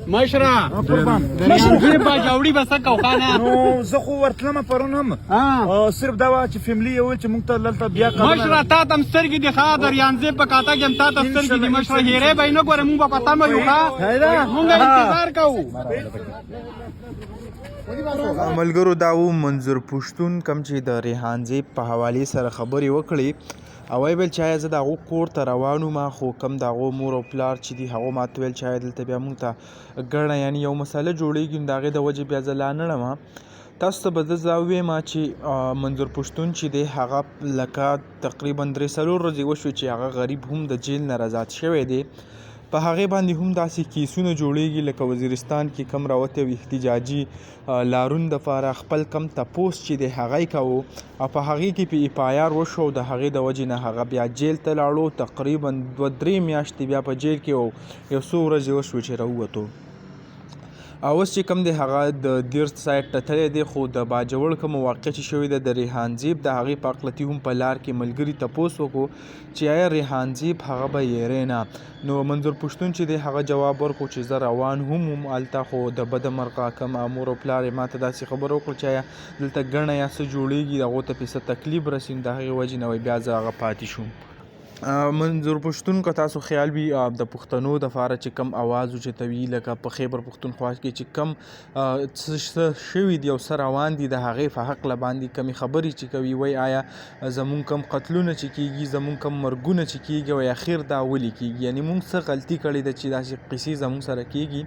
مشره قربان مشره با جوړي بس کو خانه نو زه خو ورتلم پرون هم صرف دا وا چې فیملی یو چې مونږ ته دلته بیا مشره تا تم سترګې د خاطر یانځه په کاته کې تا ته سترګې د مشره هېره بینه ګوره مونږ په پتا مې یو ښا مونږ انتظار کوو ملګرو دا و منظور پښتون کم چې د ریحان زیب په حوالې سره خبرې وکړې او ویل چې آیا زه د هغو کور ته روان وم خو کم د هغو مور او پلار چې دي هغو ماته ویل چې آیا دلته بیا مونږ ته ګڼه یعنې یو مسله جوړېږي نو د هغې د وجې بیا زه لا نه ړمه تاسو ته به زه دا ووایم چې منظور پښتون چې دی هغه لکه تقریبا 3-4 ورځې وشوې چې هغه غریب هم د جیل نه آزاد شوی دی په هغې باندې هم داسې کیسونه جوړېږي لکه وزیرستان کې کم راوتی او احتجاجي لارون دپاره خپل کم تپوس چې دی هغه یې کوو او په هغې کې په اپایار وشو او د هغې د وجې نه هغه بیا جیل ته لاړو تقریبا 2-3 میاشتې بیا په جیل کې یو څو ورځې وشوې چې راووتو اوس چې کوم دی هغه د دیر سایډ ته تللی دی خو د باجوړ کومه واقع چې شوې ده د ریحان زیب د هغې په اقلتي هم په لار کې ملګري تپوس وکړو چې آیا ریحان زیب هغه به یېری نه نو منظور پښتون چې دی هغه جواب ورکړو چې زه روان هم هلته خو د بده مرغه کوم مور او پلار یې ماته داسې خبره وکړه چې آیا دلته ګڼه یا څه جوړېږي هغو ته پې څه تکلیف رسي نو د هغې وجې نه بیا زه هغه پاتې شوم منظور پښتون که تاسو خیال وي د پښتنو دپاره چې کم اواز اوچتوي لکه په خیبر پښتونخوا کې چې کم څه شوي دي او څه روان دي د هغې په هکله باندې کمې خبرې چې کوي وایي آیا زمونږ کم قتلونه چې کېږي زمونږ کم مرګونه چې کېږي وایي اخر دا ولې کېږي یعنې مونږ څه غلطي کړې ده چې داسې قصې زمونږ سره کېږي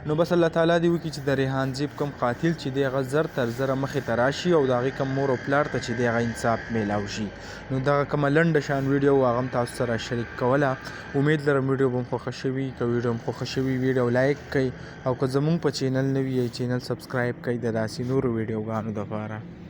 نو بس الله تعالی دې وکړي چې د ریحان زیب کم قاتل چې دی هغه زر تر زره مخې ته راشي او د هغې کم مور او پلار ته چې دی هغه انصاف میلاو شي نو دغه کومه لنډه شان ویډیو هغه هم تاسو سره شریک کوله امید لرم ویډیو به هم خوښه شوي که ویډیو هم خوښه شوي ویډیو لایک کړئ او که زمونږ په چینل نه وي چینل سبسکرایب کړئ د داسې نورو ویډیوګانو دپاره